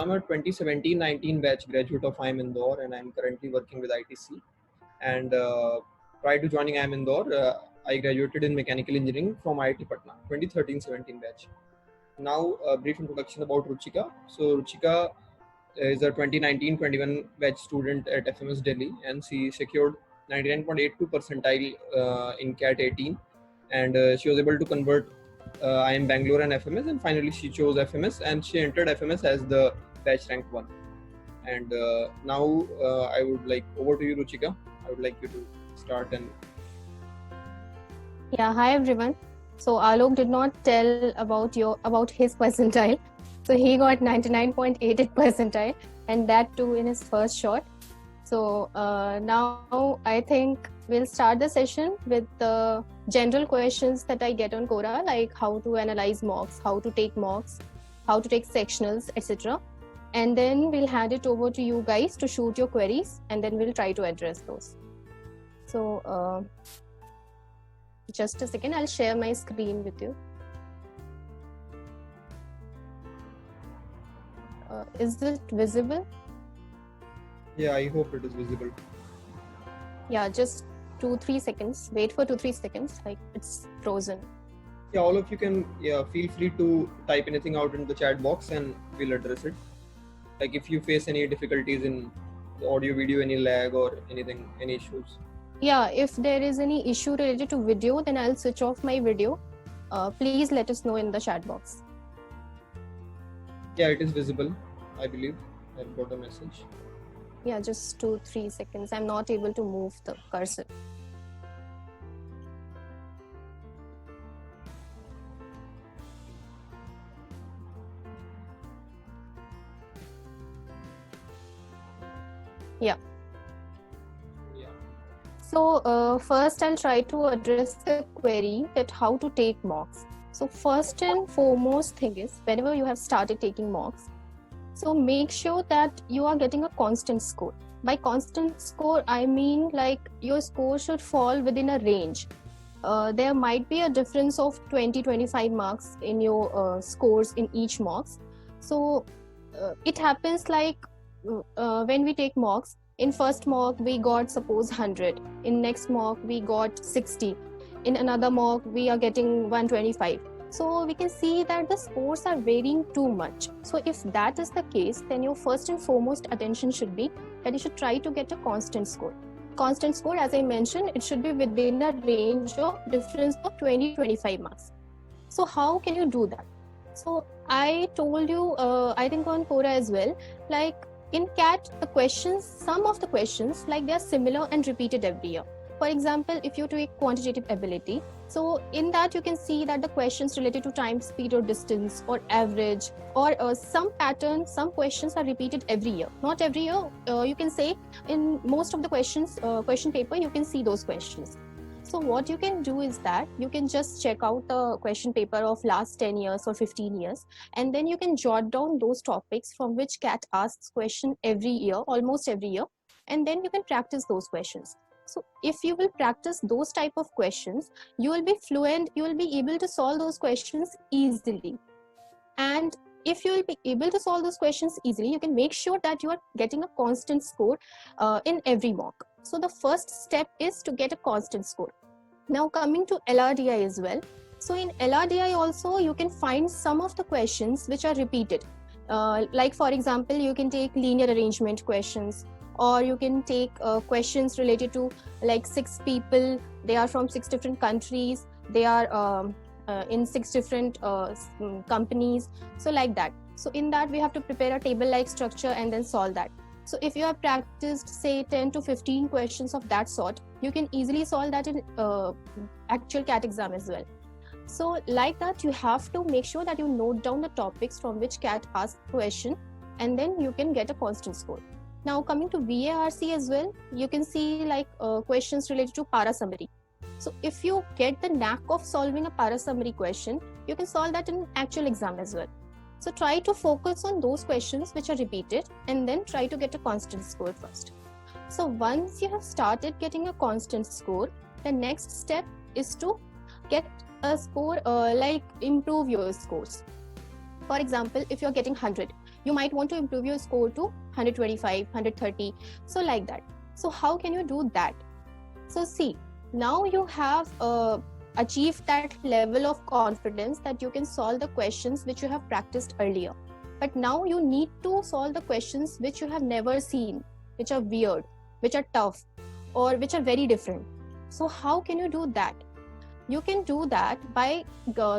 I'm a 2017-19 batch graduate of IIM Indore, and I'm currently working with ITC. And prior to joining IIM Indore, I graduated in mechanical engineering from IIT Patna, 2013-17 batch. Now, a brief introduction about Ruchika. So, Ruchika is a 2019-21 batch student at FMS Delhi, and she secured 99.82 percentile in CAT 18, and she was able to convert IIM Bangalore and FMS, and finally she chose FMS, and she entered FMS as the batch rank 1. And now I would like, over to you, Ruchika. I would like you to start. And yeah, hi everyone. So Alok did not tell about his percentile. So he got 99.88 percentile, and that too in his first shot. So now I think we'll start the session with the general questions that I get on Quora, like how to analyze mocks, how to take mocks, how to take sectionals, etc. And then we'll hand it over to you guys to shoot your queries, and then we'll try to address those. So just a second, I'll share my screen with you. Is it visible? yeah, I hope it is visible. Yeah, just 2-3 seconds. Wait for 2-3 seconds, like it's frozen. Yeah, all of you can feel free to type anything out in the chat box, and we'll address it. Like if you face any difficulties in the audio, video, any lag or anything, any issues. Yeah, if there is any issue related to video, then I'll switch off my video. Please let us know in the chat box. Yeah, it is visible, I believe. I've got a message. Yeah, just 2-3 seconds. I'm not able to move the cursor. Yeah. So first I'll try to address the query that how to take mocks. So first and foremost thing is, whenever you have started taking mocks, so make sure that you are getting a constant score. By constant score, I mean like your score should fall within a range. There might be a difference of 20-25 marks in your scores in each mocks. So it happens like when we take mocks, in first mock we got suppose 100, in next mock we got 60, in another mock we are getting 125. So we can see that the scores are varying too much. So if that is the case, then your first and foremost attention should be that you should try to get a constant score. Constant score, as I mentioned, it should be within a range of difference of 20-25 marks. So how can you do that? So I told you, I think on Quora as well, like in CAT, the questions, some of the questions, like they are similar and repeated every year. For example, if you take quantitative ability, so in that you can see that the questions related to time, speed or distance or average or some patterns, some questions are repeated every year. Not every year, you can say in most of the questions, question paper, you can see those questions. So what you can do is that you can just check out the question paper of last 10 years or 15 years, and then you can jot down those topics from which CAT asks question every year, almost every year, and then you can practice those questions. So if you will practice those type of questions, you will be fluent, you will be able to solve those questions easily. And if you will be able to solve those questions easily, you can make sure that you are getting a constant score in every mock. So the first step is to get a constant score. Now coming to LRDI as well. So in LRDI also, you can find some of the questions which are repeated. Like for example, you can take linear arrangement questions, or you can take questions related to like 6 people, they are from 6 different countries, they are in 6 different companies, so like that. So in that we have to prepare a table like structure and then solve that. So if you have practiced say 10 to 15 questions of that sort, you can easily solve that in actual CAT exam as well. So like that, you have to make sure that you note down the topics from which CAT asks question, and then you can get a constant score. Now coming to VARC as well, you can see like questions related to para summary. So if you get the knack of solving a para summary question, you can solve that in actual exam as well. So try to focus on those questions which are repeated, and then try to get a constant score first. So once you have started getting a constant score, the next step is to get a score, like improve your scores. For example, if you're getting 100, you might want to improve your score to 125, 130, so like that. So how can you do that? So see, now you have achieved that level of confidence that you can solve the questions which you have practiced earlier. But now you need to solve the questions which you have never seen, which are weird, which are tough, or which are very different. So how can you do that? You can do that by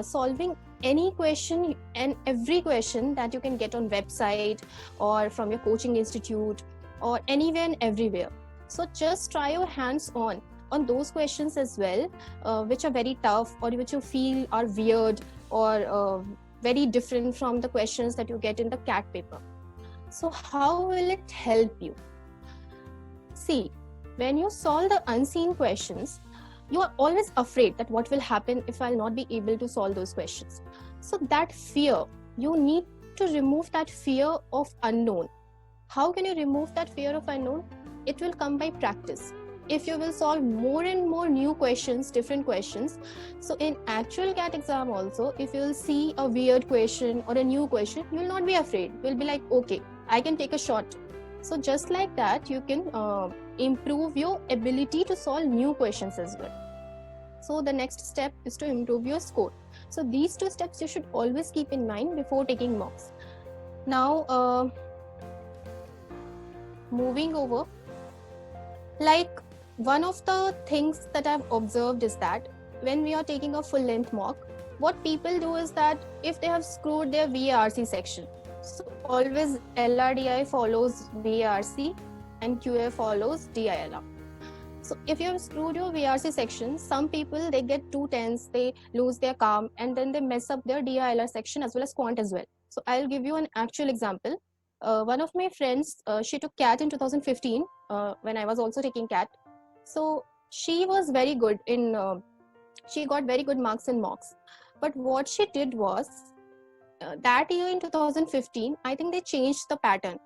solving any question and every question that you can get on website or from your coaching institute or anywhere and everywhere. So just try your hands on those questions as well, which are very tough or which you feel are weird or very different from the questions that you get in the CAT paper. So how will it help you? See, when you solve the unseen questions, you are always afraid that what will happen if I'll not be able to solve those questions. So that fear, you need to remove that fear of unknown. How can you remove that fear of unknown? It will come by practice. If you will solve more and more new questions, different questions, so in actual CAT exam also, if you will see a weird question or a new question, you will not be afraid. You will be like, okay, I can take a shot. So just like that, you can improve your ability to solve new questions as well. So the next step is to improve your score. So these two steps you should always keep in mind before taking mocks. Now, moving over, like one of the things that I've observed is that when we are taking a full length mock, what people do is that if they have screwed their VARC section, so always LRDI follows VARC and QA follows DILR. So if you have screwed your VRC section, some people, they get 2 10s, they lose their calm, and then they mess up their DILR section as well as quant as well. So I'll give you an actual example. One of my friends, she took CAT in 2015 when I was also taking CAT. So she was very good in, she got very good marks in mocks. But what she did was, that year in 2015, I think they changed the pattern.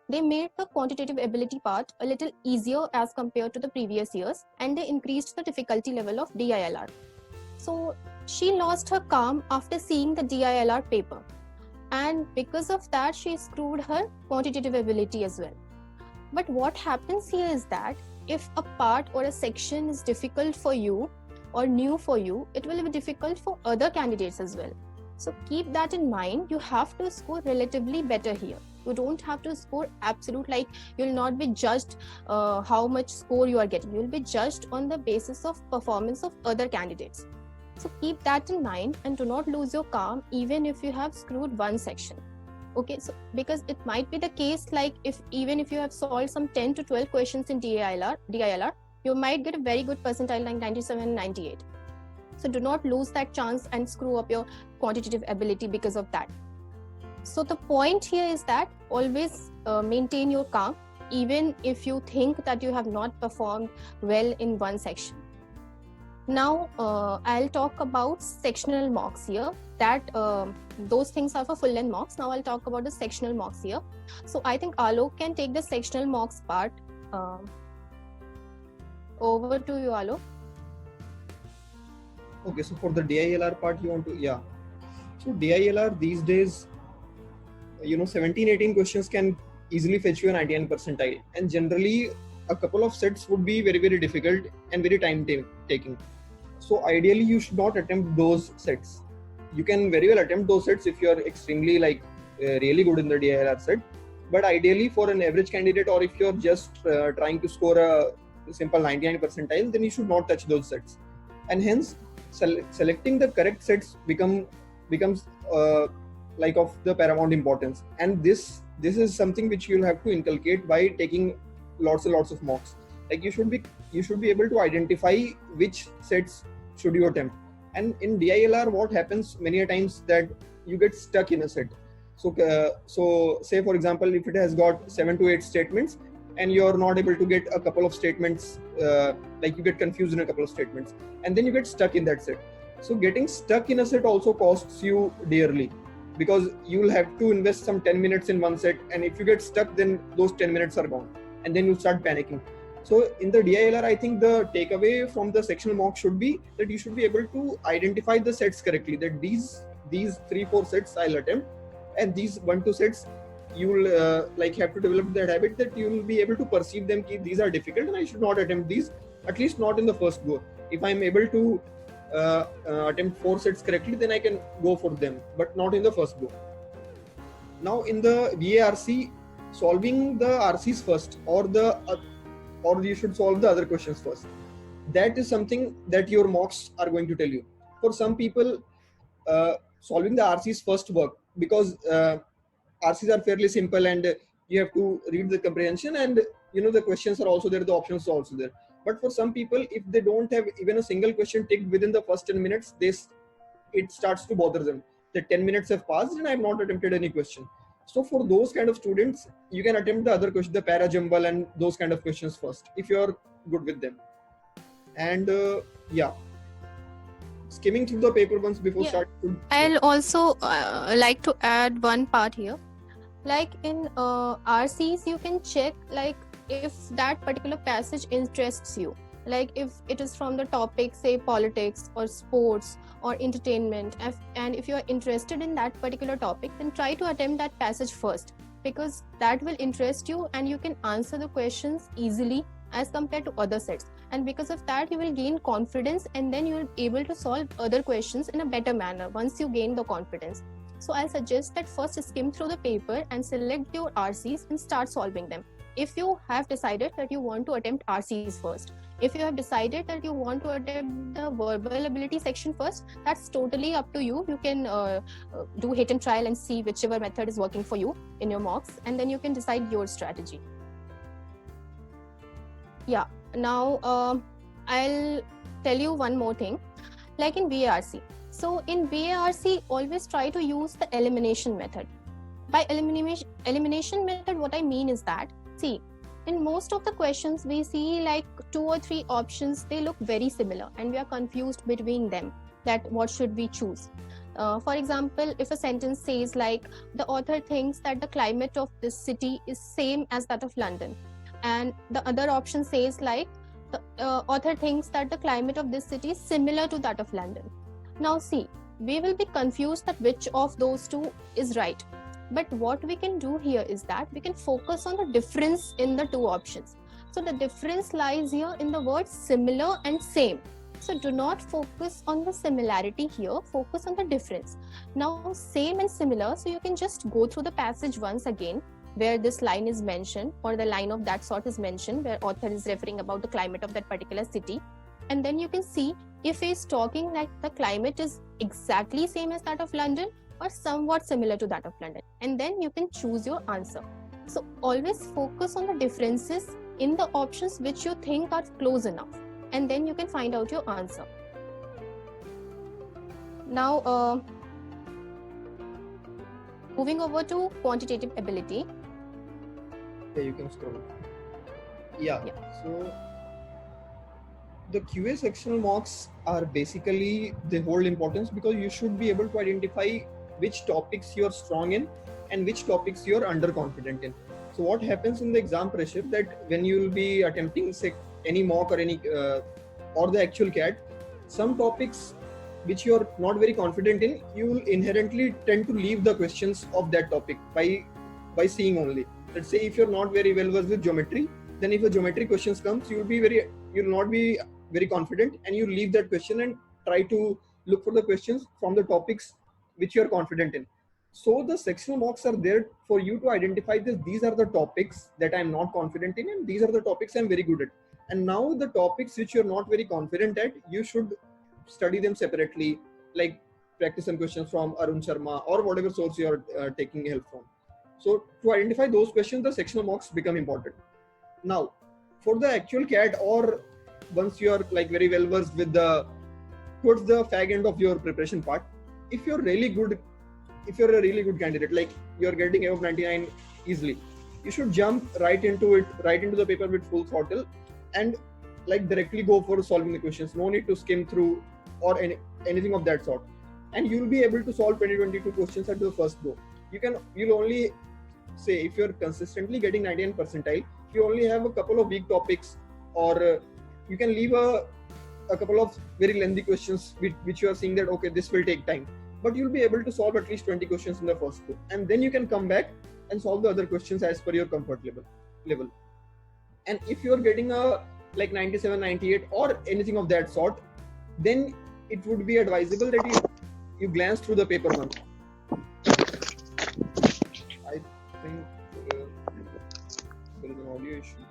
They made the quantitative ability part a little easier as compared to the previous years, and they increased the difficulty level of DILR. So she lost her calm after seeing the DILR paper, and because of that, she screwed her quantitative ability as well. But what happens here is that if a part or a section is difficult for you or new for you, it will be difficult for other candidates as well. So keep that in mind. You have to score relatively better here. You don't have to score absolute, like you'll not be judged how much score you are getting. You'll be judged on the basis of performance of other candidates. So keep that in mind and do not lose your calm even if you have screwed one section. Okay, so because it might be the case, like even if you have solved some 10 to 12 questions in DILR, you might get a very good percentile like 97, 98. So do not lose that chance and screw up your quantitative ability because of that. So the point here is that always maintain your calm, even if you think that you have not performed well in one section. Now, I'll talk about sectional mocks here. That those things are for full length mocks. Now I'll talk about the sectional mocks here. So I think Alok can take the sectional mocks part. Over to you, Alok. Okay, so for the DILR part, you want to, yeah. So DILR these days, 17, 18 questions can easily fetch you a 99 percentile. And generally, a couple of sets would be very, very difficult and very time taking. So ideally, you should not attempt those sets. You can very well attempt those sets if you are extremely really good in the DILR set. But ideally, for an average candidate, or if you're just trying to score a simple 99 percentile, then you should not touch those sets. And hence, selecting the correct sets becomes of the paramount importance. And this is something which you'll have to inculcate by taking lots and lots of mocks. Like you should be able to identify which sets should you attempt. And in DILR, what happens many a times that you get stuck in a set. So say for example, if it has got 7 to 8 statements and you're not able to get a couple of statements, like you get confused in a couple of statements, and then you get stuck in that set. So getting stuck in a set also costs you dearly, because you'll have to invest some 10 minutes in one set, and if you get stuck, then those 10 minutes are gone, and then you start panicking. So in the DILR, I think the takeaway from the sectional mock should be that you should be able to identify the sets correctly, that these 3-4 sets I'll attempt, and these 1-2 sets you will like have to develop that habit that you will be able to perceive them ki these are difficult and I should not attempt these, at least not in the first go. If I'm able to attempt 4 sets correctly, then I can go for them, but not in the first go. Now in the VARC, solving the RCs first, or you should solve the other questions first. That is something that your mocks are going to tell you. For some people, solving the RCs first work, because RCs are fairly simple and you have to read the comprehension, and the questions are also there, the options are also there. But for some people, if they don't have even a single question ticked within the first 10 minutes, it starts to bother them. The 10 minutes have passed and I have not attempted any question. So for those kind of students, you can attempt the other question, the para jumble and those kind of questions first, if you're good with them. And skimming through the paper once before starting. I'll also like to add one part here. Like in RCs, you can check like if that particular passage interests you. Like if it is from the topic, say politics or sports or entertainment, and if you are interested in that particular topic, then try to attempt that passage first, because that will interest you and you can answer the questions easily as compared to other sets. And because of that, you will gain confidence, and then you will be able to solve other questions in a better manner once you gain the confidence. So I suggest that first skim through the paper and select your RCs and start solving them. If you have decided that you want to attempt RCs first, if you have decided that you want to attempt the verbal ability section first, that's totally up to you. You can do hit and trial and see whichever method is working for you in your mocks, and then you can decide your strategy. Yeah, now I'll tell you one more thing. Like in VARC. So in VARC, always try to use the elimination method. By elimination method, what I mean is that, see, in most of the questions, we see like 2 or 3 options, they look very similar and we are confused between them, that what should we choose. For example, if a sentence says like, the author thinks that the climate of this city is same as that of London. And the other option says like, the author thinks that the climate of this city is similar to that of London. Now see, we will be confused that which of those two is right. But what we can do here is that we can focus on the difference in the 2 options. So the difference lies here in the words similar and same. So do not focus on the similarity here, focus on the difference. Now same and similar, so you can just go through the passage once again, where this line is mentioned or the line of that sort is mentioned, where author is referring about the climate of that particular city. And then you can see if he is talking like the climate is exactly same as that of London or somewhat similar to that of London. And then you can choose your answer. So always focus on the differences in the options which you think are close enough. And then you can find out your answer. Now, moving over to quantitative ability. Yeah, you can scroll. Yeah. So the QA sectional mocks are basically, they hold importance because you should be able to identify which topics you're strong in and which topics you're underconfident in. So what happens in the exam pressure, that when you will be attempting say any mock or any or the actual CAT, some topics which you're not very confident in, you will inherently tend to leave the questions of that topic by seeing only. Let's say if you're not very well versed with geometry, then if a geometry questions comes, you'll not be very confident, and you leave that question and try to look for the questions from the topics which you're confident in. So the sectional mocks are there for you to identify this. These are the topics that I'm not confident in, and these are the topics I'm very good at. And now the topics which you're not very confident at, you should study them separately, like practice some questions from Arun Sharma or whatever source you're taking help from. So to identify those questions, the sectional mocks become important. Now, for the actual CAT, or once you are like very well versed with towards the fag end of your preparation part, if you're a really good candidate, like you're getting above 99 easily, you should jump right into the paper with full throttle and like directly go for solving the questions. No need to skim through or anything of that sort. And you'll be able to solve 20-22 questions at the first go. You'll only say, if you're consistently getting 99 percentile, you only have a couple of weak topics, or you can leave a couple of very lengthy questions which you are seeing that okay, this will take time. but you'll be able to solve at least 20 questions in the first go, and then you can come back and solve the other questions as per your comfort level. And if you're getting a like 97, 98 or anything of that sort, then it would be advisable that you glance through the paper once. I think there is an audio issue.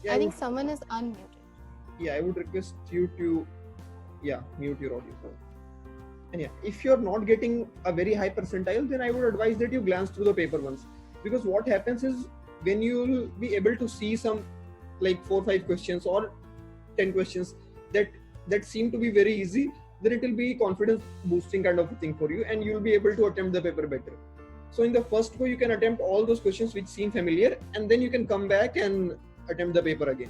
I think someone is unmuted. Yeah, I would request you to mute your audio. And if you're not getting a very high percentile, then I would advise that you glance through the paper once, because what happens is when you'll be able to see some like 4 or 5 questions or 10 questions that seem to be very easy, then it will be confidence boosting kind of a thing for you, and you'll be able to attempt the paper better. So in the first go, you can attempt all those questions which seem familiar, and then you can come back and attempt the paper again.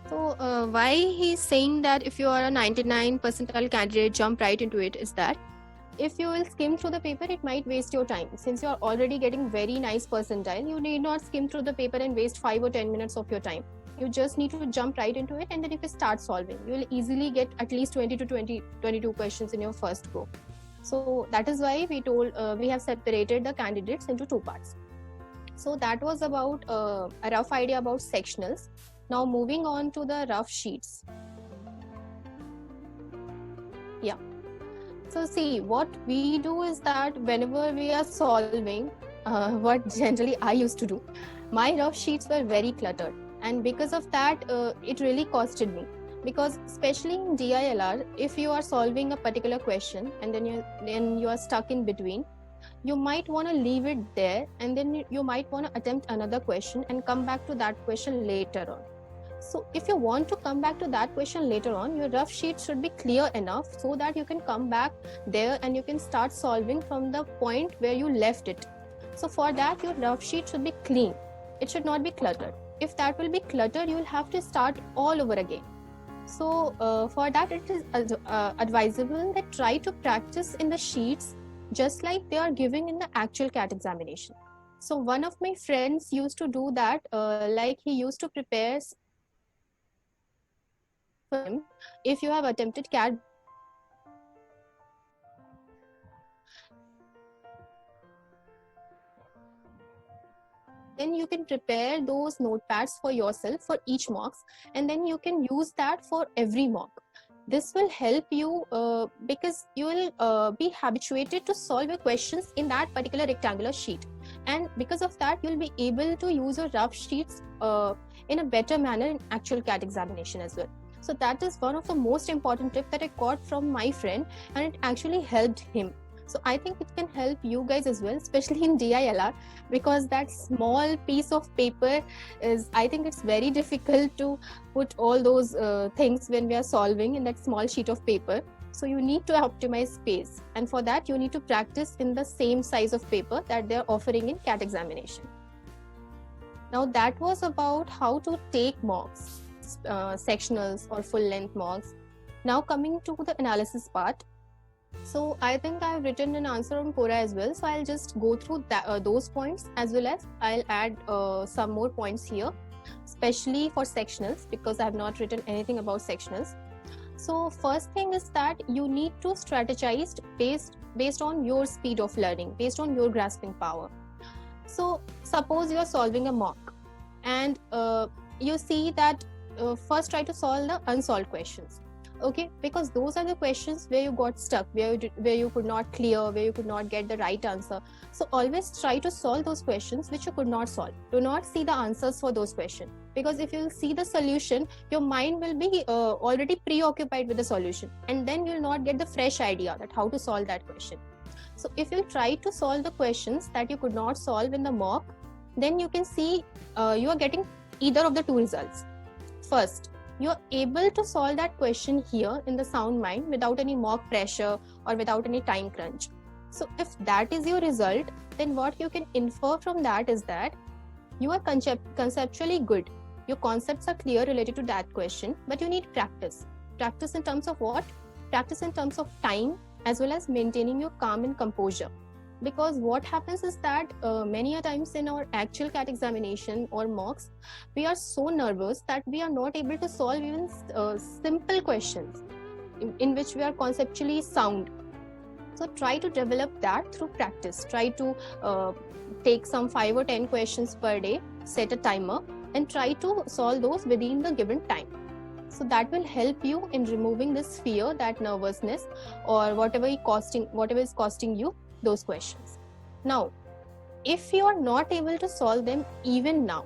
So why he's saying that if you are a 99 percentile candidate, jump right into it, is that if you will skim through the paper, it might waste your time. Since you are already getting very nice percentile, you need not skim through the paper and waste 5 or 10 minutes of your time. You just need to jump right into it, and then if you start solving, you will easily get at least 20 to 22 questions in your first go. So that is why we have separated the candidates into 2 parts. So that was about a rough idea about sectionals. Now moving on to the rough sheets. Yeah. So see, what we do is that whenever we are solving, what generally I used to do, my rough sheets were very cluttered. And because of that, it really costed me. Because especially in DILR, if you are solving a particular question and then you are stuck in between, you might want to leave it there, and then you might want to attempt another question and come back to that question later on. So if you want to come back to that question later on, your rough sheet should be clear enough so that you can come back there and you can start solving from the point where you left it. So for that, your rough sheet should be clean. It should not be cluttered. If that will be cluttered, you will have to start all over again. So for that, it is advisable that try to practice in the sheets just like they are giving in the actual CAT examination. So one of my friends used to do that, like he used to prepare for him. If you have attempted CAT, then you can prepare those notepads for yourself for each mocks, and then you can use that for every mock. This will help you because you will be habituated to solve your questions in that particular rectangular sheet, and because of that you'll be able to use your rough sheets in a better manner in actual CAT examination as well. So that is one of the most important tips that I got from my friend, and it actually helped him. So I think it can help you guys as well, especially in DILR, because that small piece of paper is, I think it's very difficult to put all those things when we are solving in that small sheet of paper. So you need to optimize space, and for that you need to practice in the same size of paper that they're offering in CAT examination. Now that was about how to take mocks, sectionals or full length mocks. Now coming to the analysis part. So I think I've written an answer on Quora as well. So I'll just go through those points, as well as I'll add some more points here, especially for sectionals, because I have not written anything about sectionals. So first thing is that you need to strategize based on your speed of learning, based on your grasping power. So suppose you are solving a mock, and you see that first try to solve the unsolved questions. Okay, because those are the questions where you got stuck, where you could not clear, where you could not get the right answer. So always try to solve those questions which you could not solve. Do not see the answers for those questions, because if you see the solution, your mind will be already preoccupied with the solution, and then you will not get the fresh idea that how to solve that question. So if you try to solve the questions that you could not solve in the mock, then you can see you are getting either of the two results. First, you're able to solve that question here in the sound mind without any mock pressure or without any time crunch. So if that is your result, then what you can infer from that is that you are conceptually good. Your concepts are clear related to that question, but you need practice. Practice in terms of what? Practice in terms of time, as well as maintaining your calm and composure. because what happens is that many a times in our actual CAT examination or mocks, we are so nervous that we are not able to solve even simple questions in which we are conceptually sound. So try to develop that through practice. Try to take some 5 or 10 questions per day, set a timer, and try to solve those within the given time. So that will help you in removing this fear, that nervousness, or whatever is costing you those questions. Now, if you are not able to solve them even now,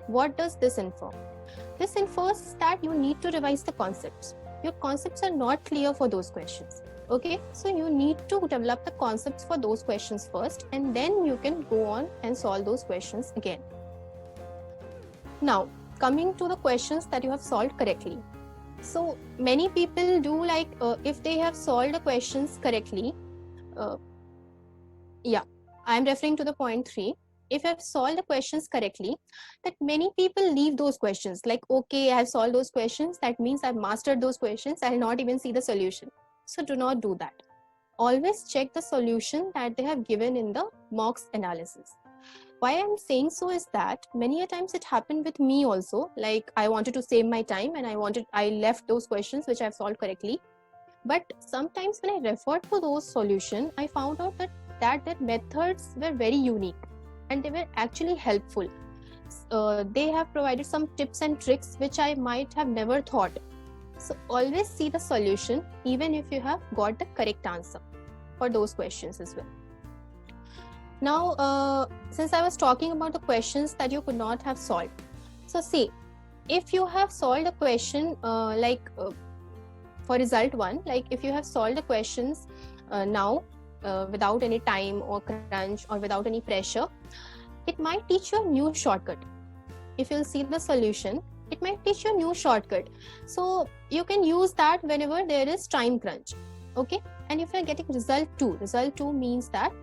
what does this infer? This infers that you need to revise the concepts. Your concepts are not clear for those questions. Okay, so you need to develop the concepts for those questions first, and then you can go on and solve those questions again. Now, coming to the questions that you have solved correctly. So many people do like if they have solved the questions correctly, I am referring to the point 3. If I have solved the questions correctly, that many people leave those questions like, okay, I have solved those questions, that means I've mastered those questions, I'll not even see the solution. So do not do that. Always check the solution that they have given in the mocks analysis. Why I'm saying so is that many a times it happened with me also. Like I wanted to save my time and I left those questions which I've solved correctly. But sometimes when I referred to those solutions, I found out that their methods were very unique and they were actually helpful. They have provided some tips and tricks which I might have never thought. So always see the solution even if you have got the correct answer for those questions as well. Now, since I was talking about the questions that you could not have solved. So see, if you have solved a question for result 1, like if you have solved the questions now without any time or crunch or without any pressure, it might teach you a new shortcut. If you'll see the solution, it might teach you a new shortcut. So you can use that whenever there is time crunch. Okay. And if you're getting result 2 means that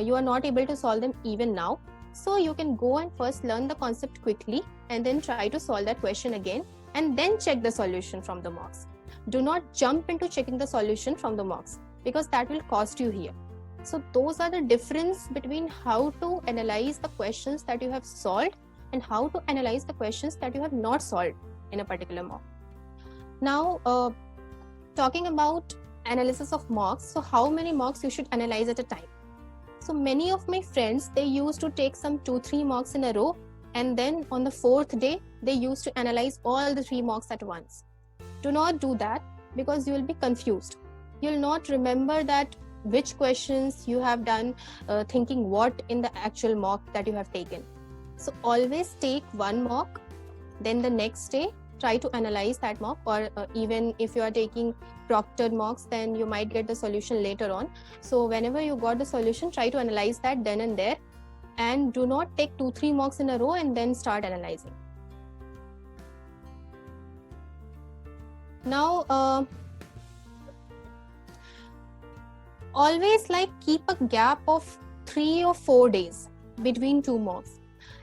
you are not able to solve them even now. So you can go and first learn the concept quickly and then try to solve that question again and then check the solution from the mocks. Do not jump into checking the solution from the mocks because that will cost you here. So those are the difference between how to analyze the questions that you have solved and how to analyze the questions that you have not solved in a particular mock. Now, talking about analysis of mocks, so how many mocks you should analyze at a time? So many of my friends, they used to take some 2-3 mocks in a row, and then on the 4th day, they used to analyze all the 3 mocks at once. Do not do that because you will be confused. You'll not remember that which questions you have done, thinking what in the actual mock that you have taken. So always take one mock, then the next day try to analyze that mock, or even if you are taking proctored mocks, then you might get the solution later on. So whenever you got the solution, try to analyze that then and there, and do not take 2-3 mocks in a row and then start analyzing. Now, always like keep a gap of 3 or 4 days between 2 mocks.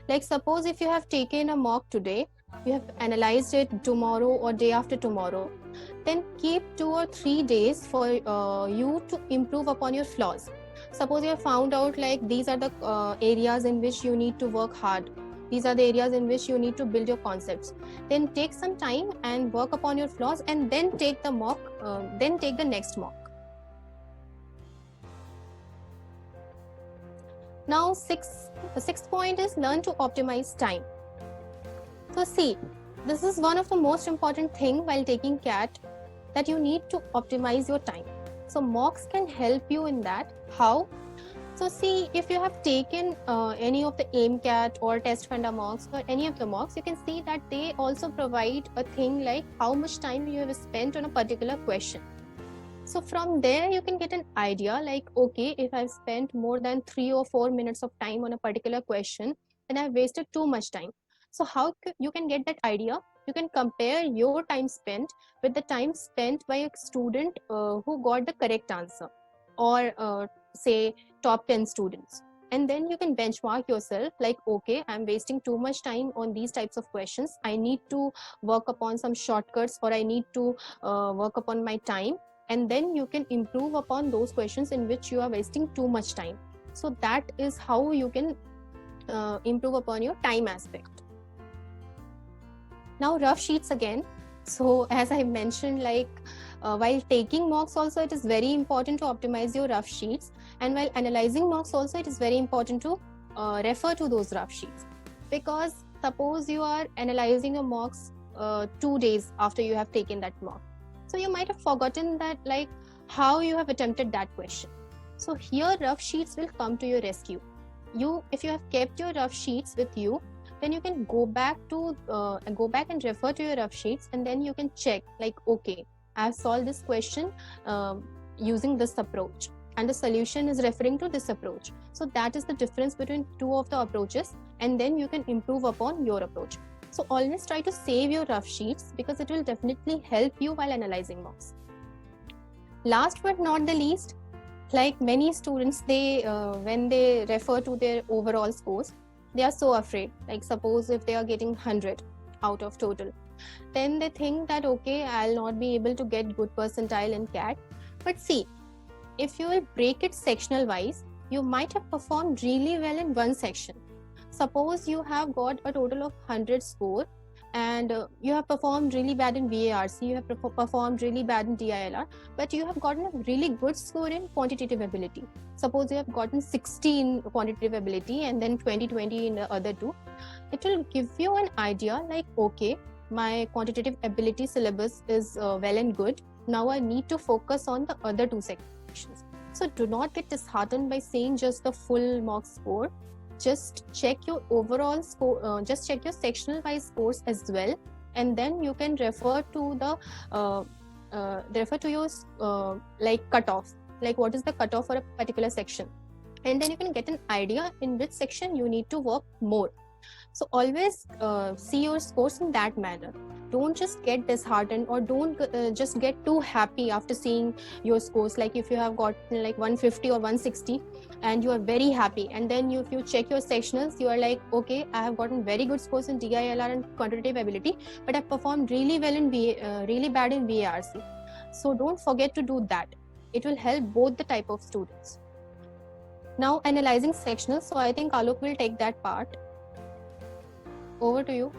Like suppose if you have taken a mock today, you have analyzed it tomorrow or day after tomorrow, then keep 2 or 3 days for you to improve upon your flaws. Suppose you have found out like these are the areas in which you need to work hard. These are the areas in which you need to build your concepts. Then take some time and work upon your flaws and then take the mock, then take the next mock. Now, the sixth point is learn to optimize time. So see, this is one of the most important thing while taking CAT, that you need to optimize your time. So mocks can help you in that. How? So see, if you have taken any of the AIMCAT or TestFunda mocks or any of the mocks, you can see that they also provide a thing like how much time you have spent on a particular question. So from there, you can get an idea like, okay, if I've spent more than 3 or 4 minutes of time on a particular question, then I've wasted too much time. So how you can get that idea? You can compare your time spent with the time spent by a student who got the correct answer, or say top 10 students. And then you can benchmark yourself like, okay, I'm wasting too much time on these types of questions. I need to work upon some shortcuts, or I need to work upon my time. And then you can improve upon those questions in which you are wasting too much time. So that is how you can improve upon your time aspect. Now rough sheets again. So as I mentioned, like while taking mocks also, it is very important to optimize your rough sheets, and while analyzing mocks also, it is very important to refer to those rough sheets, because suppose you are analyzing your mocks 2 days after you have taken that mock, so you might have forgotten that, like, how you have attempted that question. So here rough sheets will come to your rescue. If you have kept your rough sheets with you, then you can go back and refer to your rough sheets, and then you can check, like, okay, I have solved this question using this approach, and the solution is referring to this approach. So that is the difference between two of the approaches, and then you can improve upon your approach. So always try to save your rough sheets, because it will definitely help you while analyzing mocks. Last but not the least, like many students, they when they refer to their overall scores, they are so afraid. Like suppose if they are getting 100 out of total, then they think that, okay, I'll not be able to get good percentile in CAT. But see, if you will break it sectional wise, you might have performed really well in one section. Suppose you have got a total of 100 score, and you have performed really bad in VARC, you have performed really bad in DILR, but you have gotten a really good score in quantitative ability. Suppose you have gotten 60 in quantitative ability and then 20 in the other two. It will give you an idea, like, okay, my quantitative ability syllabus is well and good. Now I need to focus on the other two sections. So do not get disheartened by saying just the full mock score. Just check your overall score, just check your sectional wise scores as well, and then you can refer to your like cutoff, like what is the cutoff for a particular section, and then you can get an idea in which section you need to work more. So always see your scores in that manner. Don't just get disheartened, or don't just get too happy after seeing your scores. Like if you have got like 150 or 160 and you are very happy, and then if you check your sectionals, you are like, okay, I have gotten very good scores in DILR and quantitative ability, but I performed really well in really bad in VARC. So don't forget to do that. It will help both the type of students. Now analyzing sectionals, so I think Alok will take that part. Over to you.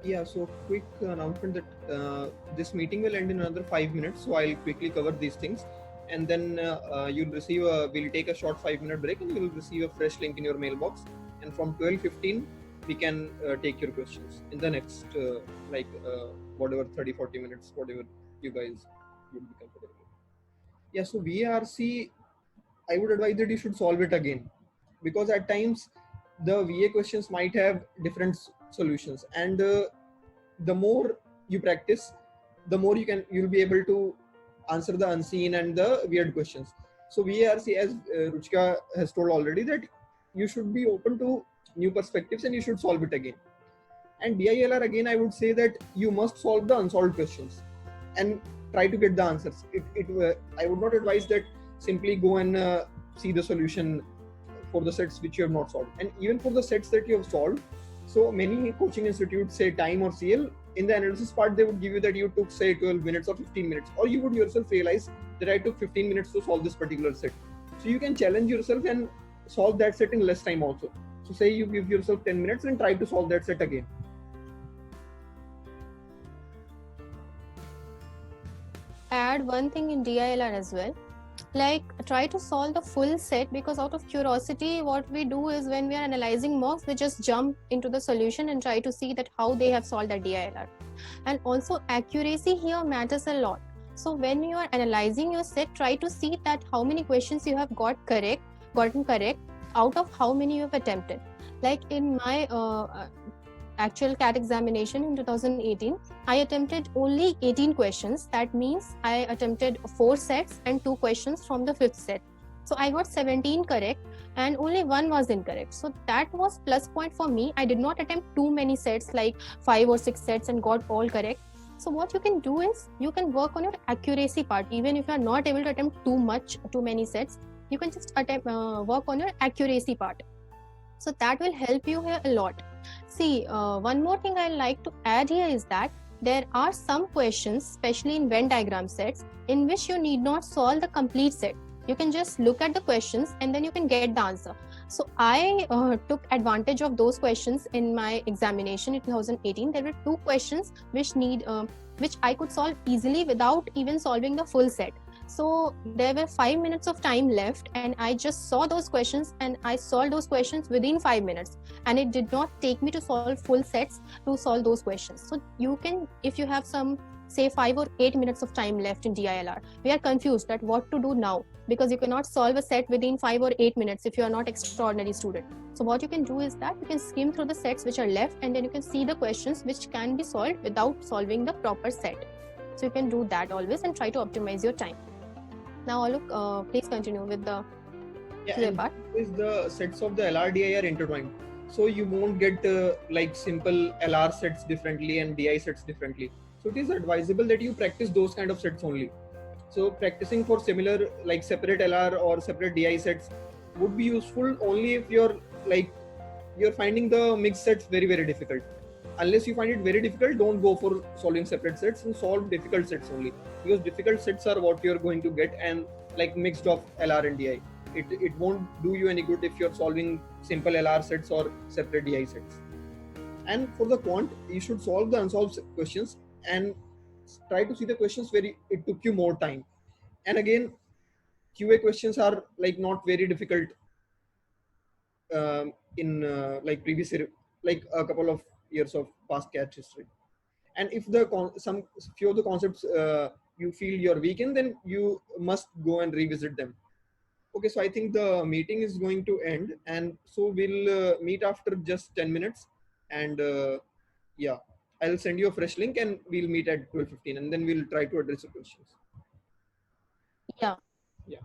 Yeah, so quick announcement that this meeting will end in another 5 minutes, so I'll quickly cover these things, and then you'll receive we'll take a short 5-minute break, and you'll receive a fresh link in your mailbox, and from 12:15 we can take your questions in the next whatever 30-40 minutes, whatever you guys would be comfortable with. Yeah, so VARC, I would advise that you should solve it again, because at times the VA questions might have different solutions, and the more you practice, the more you'll be able to answer the unseen and the weird questions. So VARC, as Ruchika has told already, that you should be open to new perspectives and you should solve it again. And DILR, again, I would say that you must solve the unsolved questions and try to get the answers. I would not advise that simply go and see the solution for the sets which you have not solved. And even for the sets that you have solved, so many coaching institutes say time or CL, in the analysis part they would give you that you took say 12 minutes or 15 minutes, or you would yourself realize that I took 15 minutes to solve this particular set. So you can challenge yourself and solve that set in less time also. So say you give yourself 10 minutes and try to solve that set again. Add one thing in DILR as well, like try to solve the full set, because out of curiosity what we do is when we are analyzing mocks, we just jump into the solution and try to see that how they have solved the DILR. And also accuracy here matters a lot. So when you are analyzing your set, try to see that how many questions you have gotten correct out of how many you have attempted. Like in my actual CAT examination in 2018, I attempted only 18 questions. That means I attempted 4 sets and 2 questions from the 5th set. So I got 17 correct and only 1 was incorrect. So that was plus point for me. I did not attempt too many sets, like 5 or 6 sets, and got all correct. So what you can do is you can work on your accuracy part. Even if you are not able to attempt too many sets, you can just work on your accuracy part. So that will help you here a lot. See, one more thing I like to add here is that there are some questions, especially in Venn diagram sets, in which you need not solve the complete set. You can just look at the questions and then you can get the answer. So I took advantage of those questions in my examination in 2018. There were 2 questions which I could solve easily without even solving the full set. So there were 5 minutes of time left, and I just saw those questions and I solved those questions within 5 minutes. And it did not take me to solve full sets to solve those questions. So you can, if you have some, say 5 or 8 minutes of time left in DILR, we are confused that what to do now, because you cannot solve a set within 5 or 8 minutes if you are not extraordinary student. So what you can do is that you can skim through the sets which are left, and then you can see the questions which can be solved without solving the proper set. So you can do that always and try to optimize your time. Now Alok, please continue with the part. Is the sets of the LRDI are intertwined, so you won't get like simple LR sets differently and DI sets differently. So it is advisable that you practice those kind of sets only. So practicing for similar, like separate LR or separate DI sets would be useful only if you're finding the mixed sets very, very difficult. Unless you find it very difficult, don't go for solving separate sets, and solve difficult sets only, because difficult sets are what you're going to get, and like mixed of LR and DI. It won't do you any good if you're solving simple LR sets or separate DI sets. And for the quant, you should solve the unsolved questions and try to see the questions where it took you more time. And again, QA questions are like not very difficult in like previous year, like a couple of years of past catch history. And if the some few of the concepts you feel you're weak in, then you must go and revisit them. Okay, so I think the meeting is going to end, and so we'll meet after just 10 minutes. And yeah, I'll send you a fresh link and we'll meet at 12:15, and then we'll try to address the questions. Yeah. Yeah.